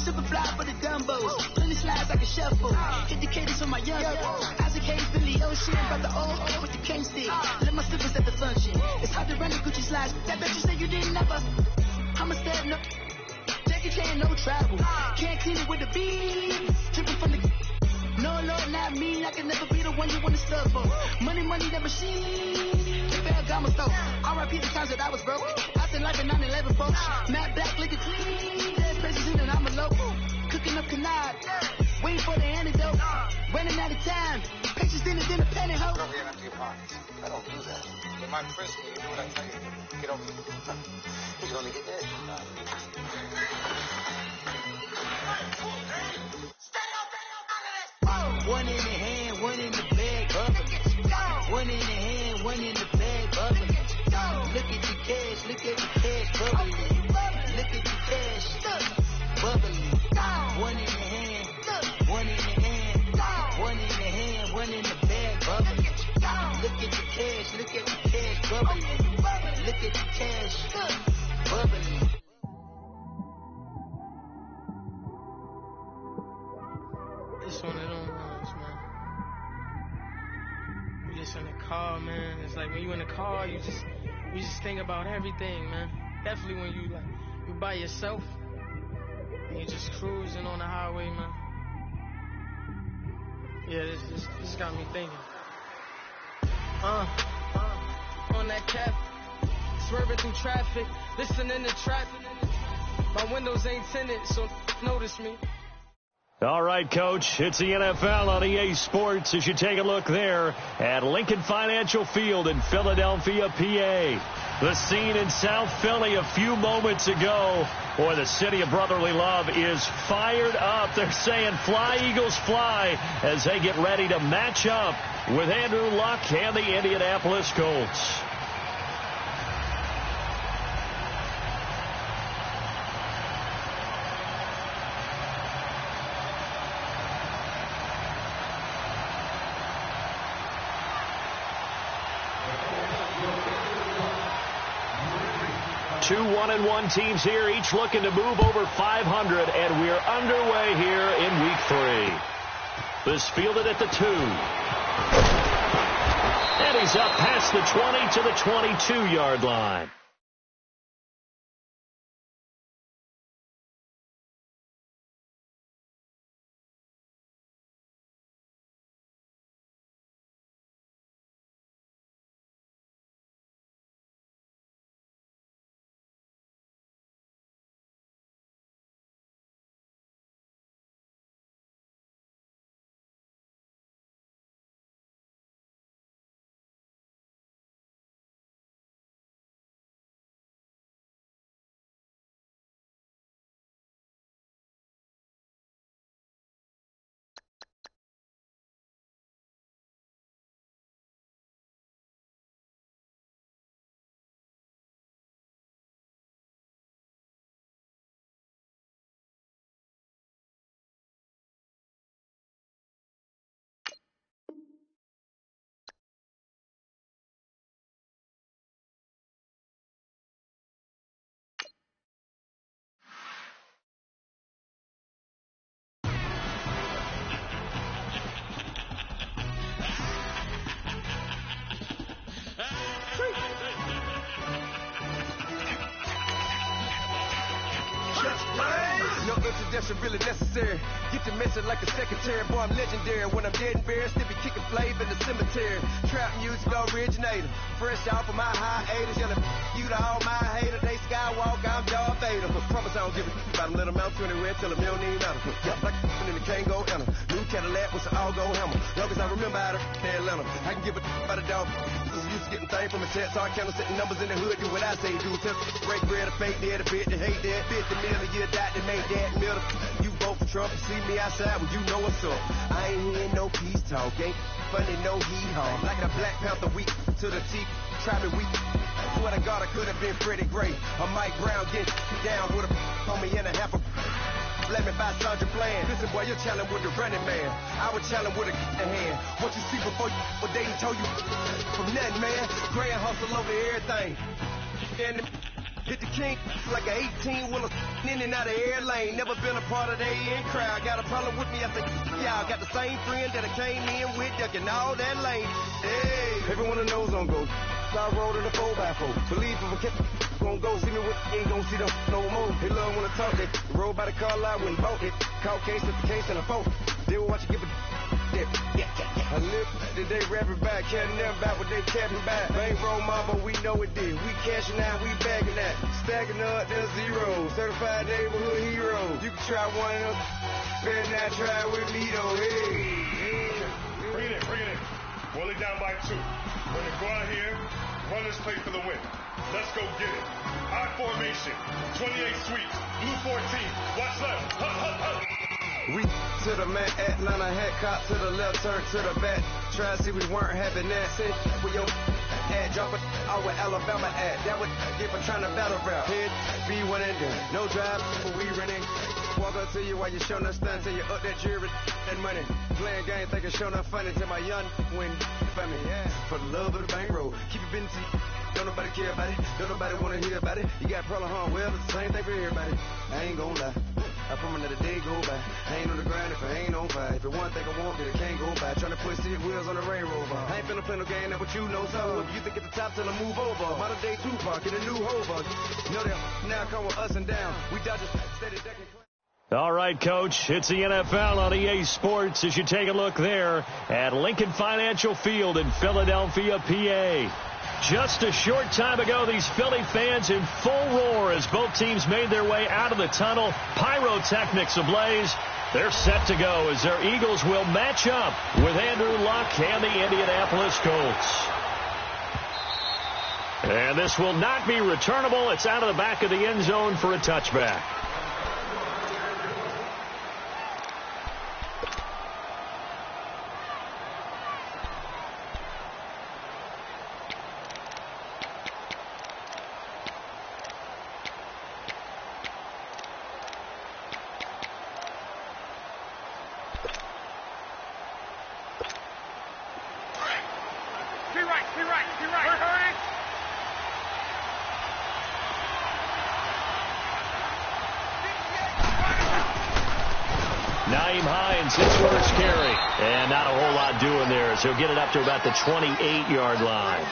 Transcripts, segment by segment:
super fly for the dumbos. Plenty slides like a shuffle. Hit the cadence for my young. Isaac Hayes, Billy Ocean, about the old with the cane stick. Let my slippers at the function. It's hard to run the Gucci slides. That bet you said you didn't never. I'm a step no. Jackie Chan, no travel. Can't clean it with the beat. Tripping from the. No, Lord, not me. I can never be the one you want to stuff for. Money, that machine. Ferragamo store. R.I.P. the times that I was broke. I said like a 9/11 folks. Matte Black, liquor clean. Dead president and I'm a local. Cooking up canard. Waiting for the antidote. Running out of time. Patience in the penny hoe. Don't get empty your pockets. I don't do that. In my prison, you do what I tell you. Get over it. You're gonna get dead. One in the hand, one in the bag, bubbling. One in the hand, one in the bag, bubbling. Look at the cash, bubbling. Look at the cash, bubbling. One in the hand, one in the hand, one in the hand, one in the bag, bubbling. Look at the cash, bubbling. Look at the cash, bubbling. It's one of them ones, man. You just in the car, man. It's like when you in the car, you just think about everything, man. Definitely when you by yourself and you just cruising on the highway, man. Yeah, this got me thinking. On that cap, swerving through traffic, listening to traffic. My windows ain't tinted, so notice me. All right, Coach, it's the NFL on EA Sports as you take a look there at Lincoln Financial Field in Philadelphia, PA. The scene in South Philly a few moments ago. Boy, the city of brotherly love is fired up. They're saying fly, Eagles, fly as they get ready to match up with Andrew Luck and the Indianapolis Colts. Two 1-1 teams here, each looking to move over 500, and we're underway here in Week 3. This fielded at the 2. And he's up past the 20 to the 22-yard line. No introduction really necessary. Get the message like a secretary. Boy, I'm legendary. When I'm dead and buried, still be kicking flavor in the cemetery. Trap music originator. Fresh off of my hiatus. Yelling you to all my haters. They skywalk, I'm Darth Vader. Promise I don't give a about them little Mount 20 red. Tell them you don't need matter. Yeah, like in the Kango enter. New Cadillac with some all-gold hammer. Long as I remember how to Atlanta. I can give a about a dog. Used to getting things from a chat. So I count setting numbers in the hood. Do what I say do. Tell break bread or fake dead. A bit to hate that. 50 million year die to make that middle. You vote for Trump and see me outside when you know what's up. I ain't hearing no peace talk. Ain't funny, no hee-haw. Like a Black Panther week to the teeth. Try me weak. Swear to God I could have been Freddie Gray. Or Mike Brown getting down with a on me and a half a. Let me buy Sandra playing. Listen, boy, you're challenging with the running man. I would challenge with a hand. What you see before you, what they told you from nothing, man. Gray and hustle over everything. And Hit the king like an 18-wheeler in and out of air lane. Never been a part of the in crowd. Got a problem with me, I say, y'all. Got the same friend that I came in with, ducking all that lane. Hey, everyone knows on go. I rolled in a 4x4. Believe if I kept gon' go see me with ain't gon' see them no more. They love when I talk it. Roll by the car lot when bought it. Caught case at the case and a phone. They will watch you give a I live today rapping back, can't never back what they capping back. Bankroll mama, we know it did. We cashing out, we bagging that. Stacking up, there's zero. Certified neighborhood hero. You can try one of them. Better not try with me though. Hey. Bring it in. Willie down by 2. We're gonna go out here, run this play for the win. Let's go get it. I formation, 28 sweeps, blue 14. Watch left. Hut. We to the man, Atlanta head cop to the left, turn to the back. Try to see we weren't having that. Sit with your ad, drop it out with Alabama ad. That would get for trying to battle rap. Head, B1 and done. No drive, but we running. Walk up to you while you showing us stunts till you up that jury and money. Playing games, thinking showing up funny till my young win for me. Yeah, for the love of the bankroll. Keep it busy. Don't nobody care about it. Don't nobody want to hear about it. You got problem, huh? Well, it's the same thing for everybody. I ain't gonna lie. I promise that a day go by. I ain't on the grind if I ain't on fire. If it one thing I want, then it can't go by. Trying to put 6 wheels on the railroad bar. I ain't finna play no game, that what you know. So if you think at the top, tell them move over. Modern day Tupac in a new Hova. Know that now come with us and down. We dodge it steady decking. All right, Coach, it's the NFL on EA Sports as you take a look there at Lincoln Financial Field in Philadelphia, PA. Just a short time ago, these Philly fans in full roar as both teams made their way out of the tunnel. Pyrotechnics ablaze. They're set to go as their Eagles will match up with Andrew Luck and the Indianapolis Colts. And this will not be returnable. It's out of the back of the end zone for a touchback. His first carry, and not a whole lot doing there, so he'll get it up to about the 28-yard line.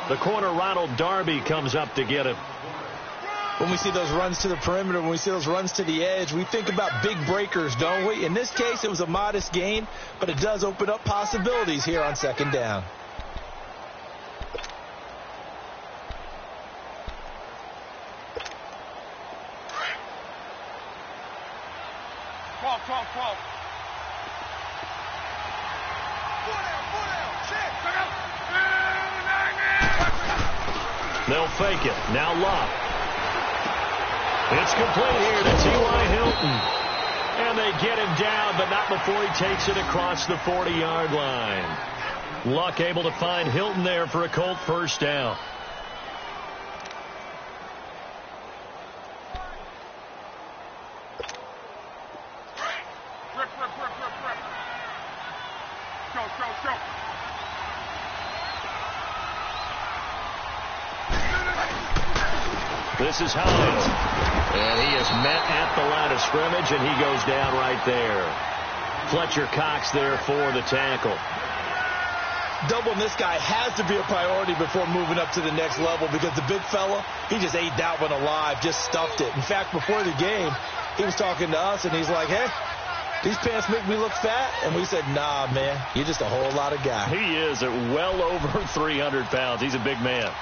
The corner, Ronald Darby, comes up to get him. When we see those runs to the perimeter, when we see those runs to the edge, we think about big breakers, don't we? In this case, it was a modest gain, but it does open up possibilities here on second down. They'll fake it. Now Luck. It's complete here to T.Y. Hilton. And they get him down, but not before he takes it across the 40-yard line. Luck able to find Hilton there for a Colt first down. This is Hines, and he is met at the line of scrimmage, and he goes down right there. Fletcher Cox there for the tackle. Doubling this guy has to be a priority before moving up to the next level because the big fella, he just ate that one alive, just stuffed it. In fact, before the game, he was talking to us, and he's like, hey, these pants make me look fat. And we said, nah, man, you're just a whole lot of guy. He is at well over 300 pounds. He's a big man.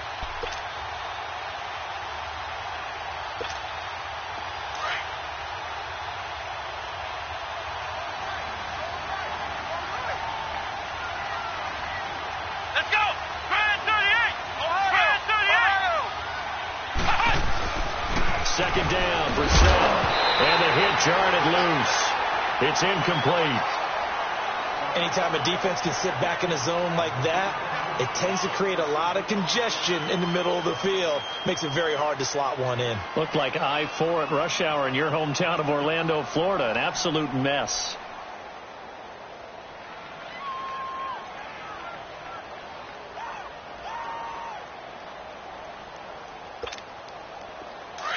Second down for Sell. And the hit jarred it loose. It's incomplete. Anytime a defense can sit back in a zone like that, it tends to create a lot of congestion in the middle of the field. Makes it very hard to slot one in. Looked like I-4 at rush hour in your hometown of Orlando, Florida. An absolute mess.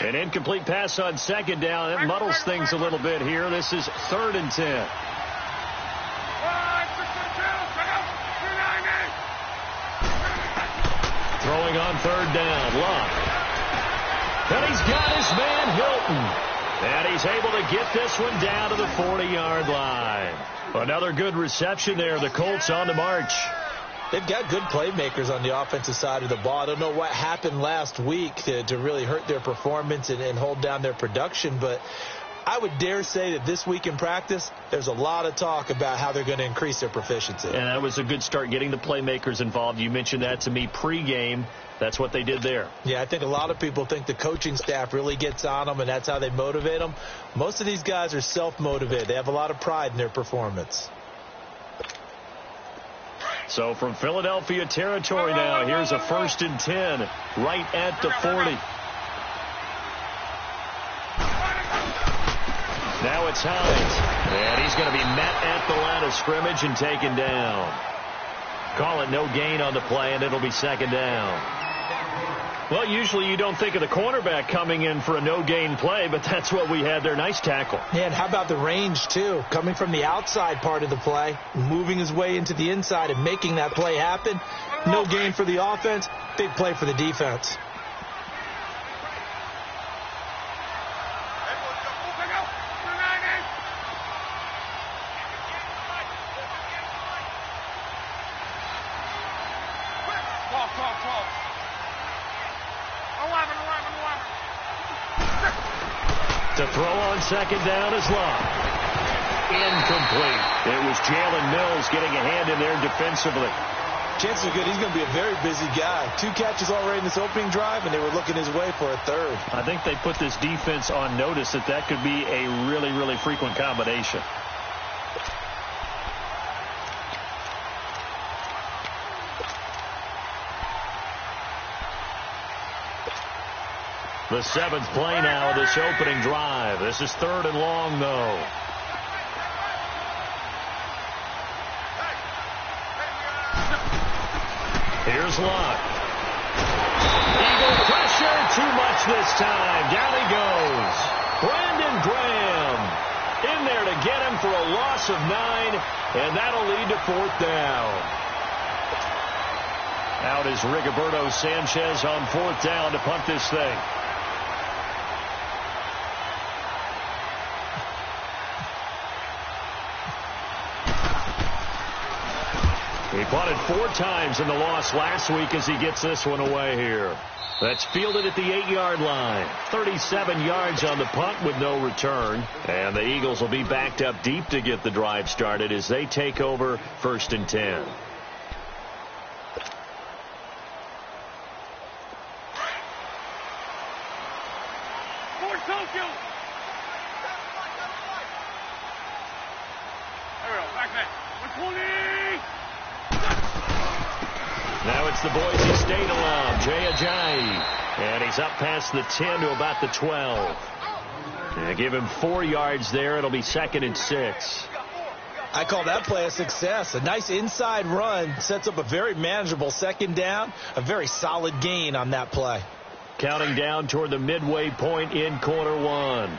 An incomplete pass on second down. It muddles things a little bit here. This is 3rd and 10. Throwing on 3rd down. Luck. And he's got his man Hilton. And he's able to get this one down to the 40-yard line. Another good reception there. The Colts on the march. They've got good playmakers on the offensive side of the ball. I don't know what happened last week to really hurt their performance and hold down their production, but I would dare say that this week in practice, there's a lot of talk about how they're going to increase their proficiency. And that was a good start, getting the playmakers involved. You mentioned that to me pregame. That's what they did there. Yeah, I think a lot of people think the coaching staff really gets on them, and that's how they motivate them. Most of these guys are self-motivated. They have a lot of pride in their performance. So from Philadelphia territory now, here's a 1st and 10 right at the 40. Now it's Hines, and he's going to be met at the line of scrimmage and taken down. Call it no gain on the play, and it'll be 2nd down. Well, usually you don't think of the cornerback coming in for a no-gain play, but that's what we had there. Nice tackle. Yeah, and how about the range, too? Coming from the outside part of the play, moving his way into the inside and making that play happen. No gain for the offense, big play for the defense. To throw on 2nd down is Luck. Incomplete. It was Jalen Mills getting a hand in there defensively. Chances are good he's going to be a very busy guy. 2 catches already in this opening drive, and they were looking his way for a 3rd. I think they put this defense on notice that could be a really, really frequent combination. The 7th play now of this opening drive. This is 3rd and long, though. Here's Luck. Eagle pressure, too much this time. Down he goes. Brandon Graham in there to get him for a loss of 9, and that'll lead to 4th down. Out is Rigoberto Sanchez on 4th down to punt this thing. He punted 4 times in the loss last week as he gets this one away here. That's fielded at the 8-yard line. 37 yards on the punt with no return. And the Eagles will be backed up deep to get the drive started as they take over 1st and 10. Now it's the Boise State alum, Jay Ajayi. And he's up past the 10 to about the 12. And give him 4 yards there. It'll be 2nd and 6. I call that play a success. A nice inside run sets up a very manageable 2nd down. A very solid gain on that play. Counting down toward the midway point in quarter 1.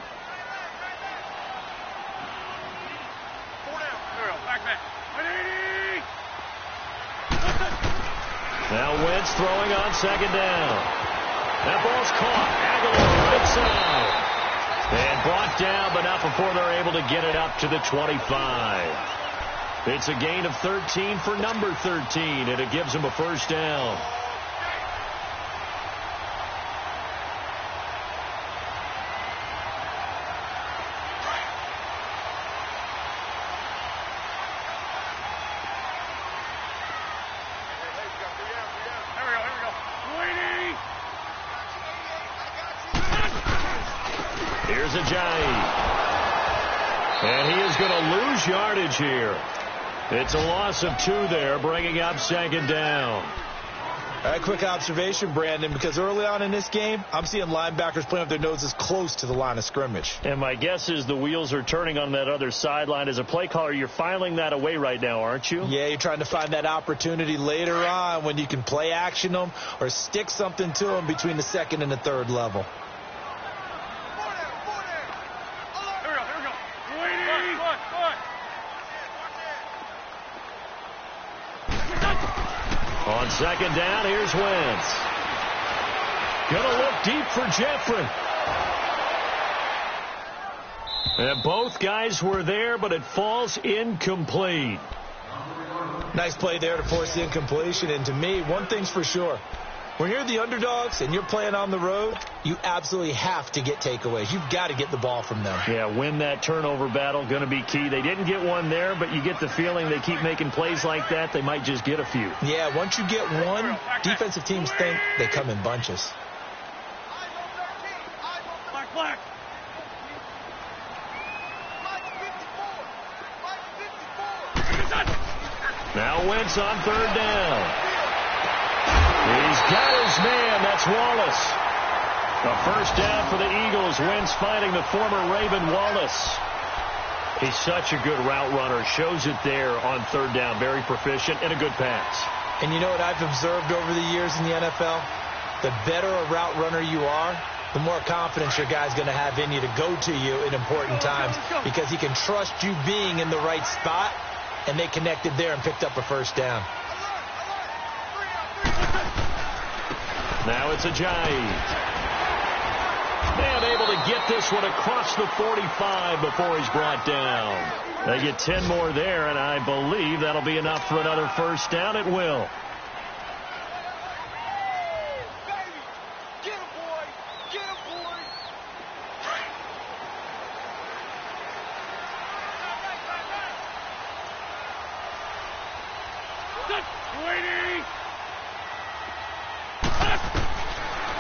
Now Wentz throwing on 2nd down. That ball's caught. Aguilar right side. And brought down, but not before they're able to get it up to the 25. It's a gain of 13 for number 13, and it gives them a 1st down. Here's Ajayi. And he is going to lose yardage here. It's a loss of 2 there, bringing up 2nd down. All right, quick observation, Brandon, because early on in this game, I'm seeing linebackers playing with their noses close to the line of scrimmage. And my guess is the wheels are turning on that other sideline. As a play caller, you're filing that away right now, aren't you? Yeah, you're trying to find that opportunity later on when you can play action them or stick something to them between the 2nd and the 3rd level. On second down, here's Wentz. Gonna look deep for Jeffrey. And both guys were there, but it falls incomplete. Nice play there to force the incompletion. And to me, one thing's for sure. When you're the underdogs and you're playing on the road, you absolutely have to get takeaways. You've got to get the ball from them. Yeah, win that turnover battle, going to be key. They didn't get one there, but you get the feeling they keep making plays like that, they might just get a few. Yeah, once you get one, defensive teams think they come in bunches. Black. Now Wentz on third down. He's got his man. That's Wallace. A first down for the Eagles. Wentz finding the former Raven Wallace. He's such a good route runner. Shows it there on third down. Very proficient and a good pass. And you know what I've observed over the years in the NFL? The better a route runner you are, the more confidence your guy's going to have in you to go to you in important times, because he can trust you being in the right spot, and they connected there and picked up a first down. Now it's Ajayi. And able to get this one across the 45 before he's brought down. They get 10 more there, and I believe that'll be enough for another first down. It will.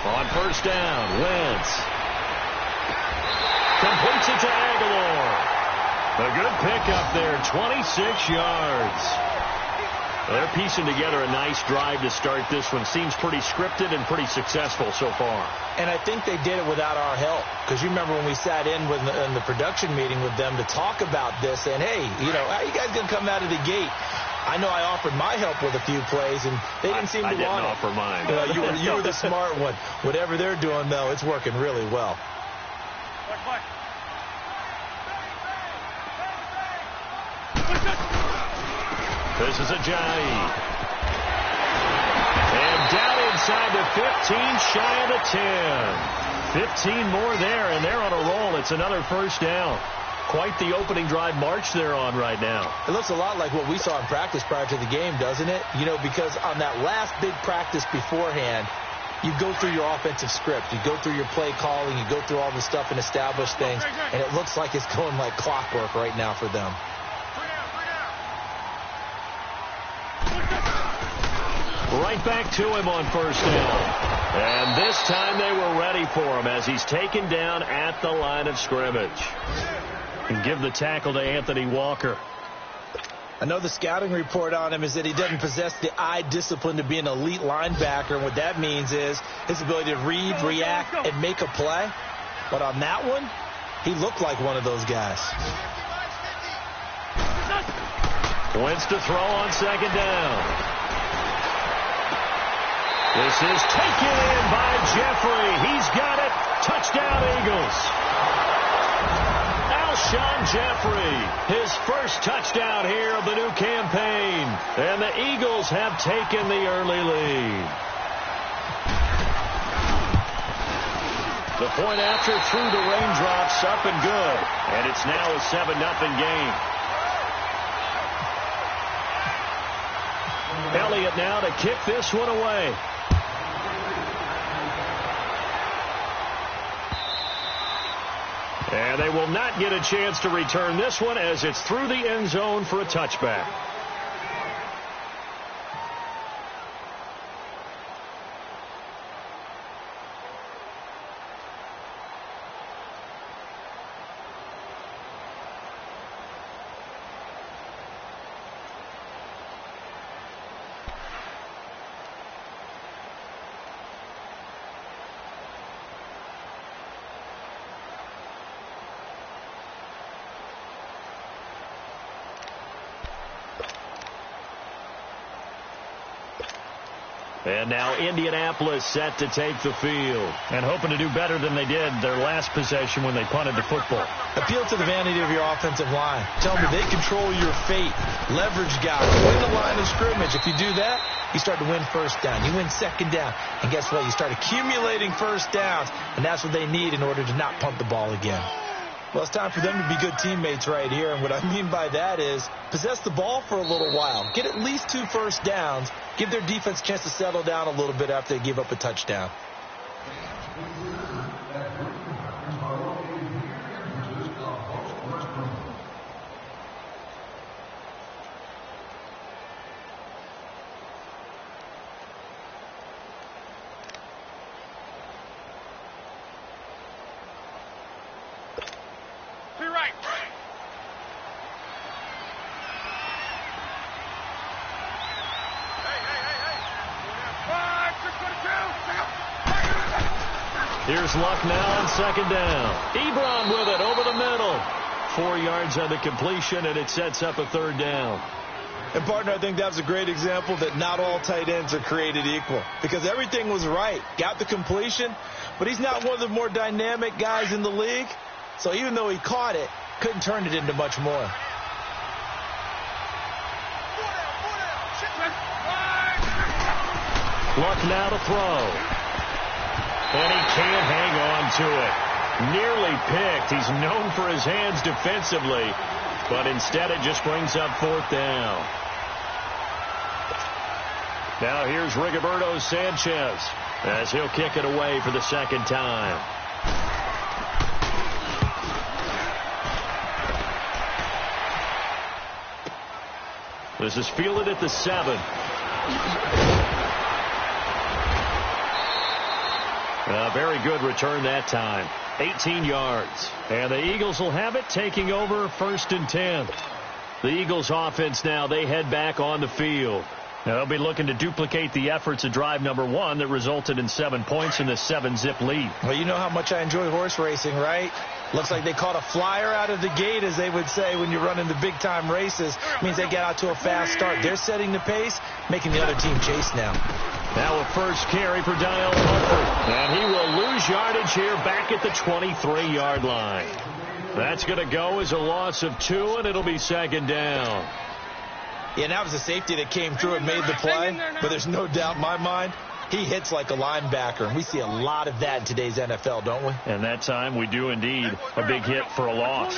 On first down, Wentz completes it to Aguilar. A good pickup there, 26 yards. They're piecing together a nice drive to start this one. Seems pretty scripted and pretty successful so far. And I think they did it without our help, because you remember when we sat in the production meeting with them to talk about this, and hey, you know, how you guys going to come out of the gate? I know I offered my help with a few plays, and they didn't seem to want it. I didn't offer mine. You were the smart one. Whatever they're doing, though, it's working really well. This is Ajayi. And down inside the 15, shy of the 10. 15 more there, and they're on a roll. It's another first down. Quite the opening drive march they're on right now. It looks a lot like what we saw in practice prior to the game, doesn't it? You know, because on that last big practice beforehand, you go through your offensive script. You go through your play calling. You go through all the stuff and establish things. And it looks like it's going like clockwork right now for them. Right back to him on first down. And this time they were ready for him as he's taken down at the line of scrimmage. And give the tackle to Anthony Walker. I know the scouting report on him is that he doesn't possess the eye discipline to be an elite linebacker. And what that means is his ability to read, react, and make a play. But on that one, he looked like one of those guys. Wentz to throw on second down. This is taken in by Jeffrey. He's got it. Touchdown, Eagles. Alshon Jeffrey, his first touchdown here of the new campaign. And the Eagles have taken the early lead. The point after through the raindrops, up and good. And it's now a 7-0 game. Elliott now to kick this one away. And they will not get a chance to return this one as it's through the end zone for a touchback. And now Indianapolis set to take the field. And hoping to do better than they did their last possession when they punted the football. Appeal to the vanity of your offensive line. Tell them they control your fate. Leverage guys. Win the line of scrimmage. If you do that, you start to win first down. You win second down. And guess what? You start accumulating first downs. And that's what they need in order to not punt the ball again. Well, it's time for them to be good teammates right here. And what I mean by that is possess the ball for a little while. Get at least 2 first downs. Give their defense a chance to settle down a little bit after they give up a touchdown. Here's Luck now on second down. Ebron with it over the middle. 4 yards on the completion, and it sets up a third down. And, partner, I think that was a great example that not all tight ends are created equal. Because everything was right. Got the completion, but he's not one of the more dynamic guys in the league. So even though he caught it, couldn't turn it into much more. Luck now to throw. And he can't hang on to it. Nearly picked. He's known for his hands defensively, but instead it just brings up fourth down. Now here's Rigoberto Sanchez as he'll kick it away for the second time. This is fielded at the 7. A very good return that time. 18 yards. And the Eagles will have it, taking over 1st and 10. The Eagles offense now, they head back on the field. Now they'll be looking to duplicate the efforts of drive number 1 that resulted in 7 points in the 7-zip lead. Well, you know how much I enjoy horse racing, right? Looks like they caught a flyer out of the gate, as they would say when you're running the big-time races. Means they get out to a fast start. They're setting the pace, making the other team chase now. Now a first carry for Daniel Humphrey. And he will lose yardage here back at the 23-yard line. That's going to go as a loss of 2, and it'll be second down. Yeah, that was a safety that came through and made the play. But there's no doubt in my mind, he hits like a linebacker. And we see a lot of that in today's NFL, don't we? And that time we do indeed a big hit for a loss.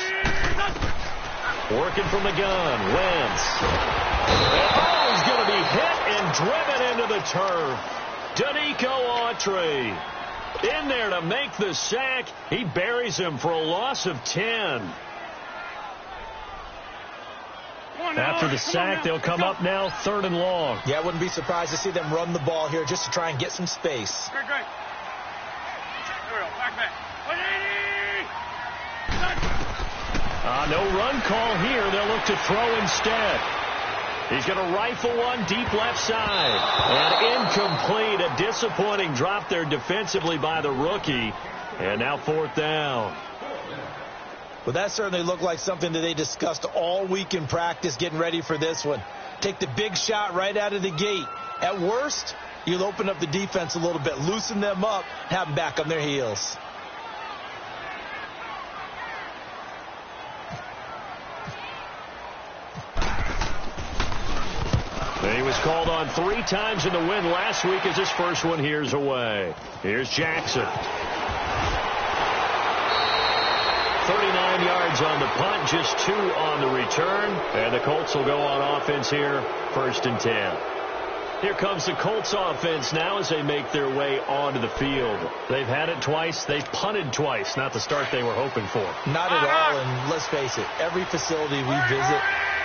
Working from the gun, Wentz. Oh, he's going to be hit and driven into the turf. Danico Autry in there to make the sack. He buries him for a loss of 10. After the sack, they'll come up now 3rd and long. Yeah, I wouldn't be surprised to see them run the ball here just to try and get some space. Great. Back. No run call here. They'll look to throw instead. He's going to rifle one deep left side. And incomplete. A disappointing drop there defensively by the rookie. And now 4th down. Well, that certainly looked like something that they discussed all week in practice getting ready for this one. Take the big shot right out of the gate. At worst, you'll open up the defense a little bit, loosen them up, have them back on their heels. He was called on 3 times in the win last week as his first one here's away. Here's Jackson. 39 yards on the punt, just 2 on the return. And the Colts will go on offense here, 1st and 10. Here comes the Colts offense now as they make their way onto the field. They've had it twice. They've punted twice. Not the start they were hoping for. Not at all, and let's face it, every facility we visit,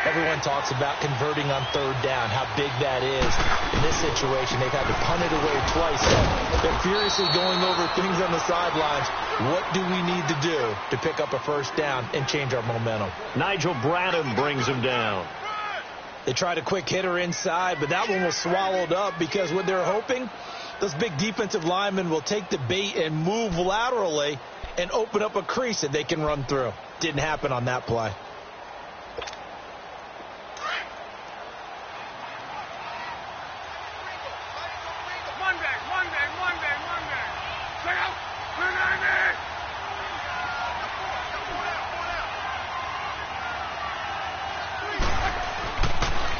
everyone talks about converting on 3rd down, how big that is. In this situation, they've had to punt it away twice. So they're furiously going over things on the sidelines. What do we need to do to pick up a 1st down and change our momentum? Nigel Bradham brings him down. They tried a quick hitter inside, but that one was swallowed up because what they're hoping, those big defensive linemen will take the bait and move laterally and open up a crease that they can run through. Didn't happen on that play.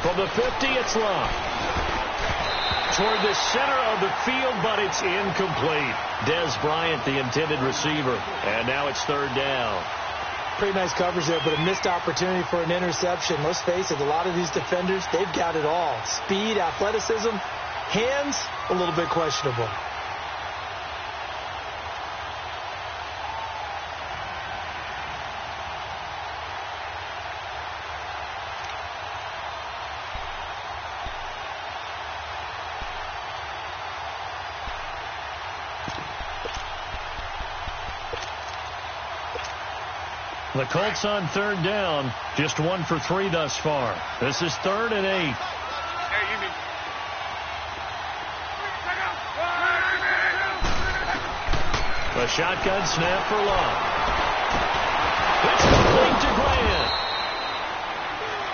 From the 50, it's long. Toward the center of the field, but it's incomplete. Des Bryant, the intended receiver. And now it's third down. Pretty nice coverage there, but a missed opportunity for an interception. Let's face it, a lot of these defenders, they've got it all. Speed, athleticism, hands, a little bit questionable. The Colts on third down, just 1 for 3 thus far. This is 3rd and 8. A shotgun snap for Long. It's complete to Grant.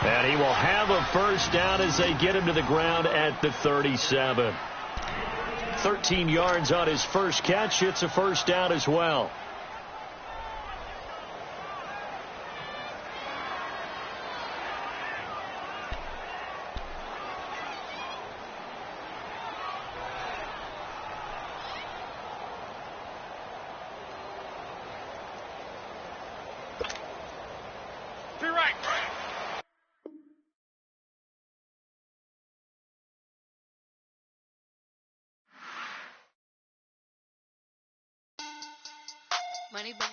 And he will have a first down as they get him to the ground at the 37. 13 yards on his first catch. It's a first down as well. Money back.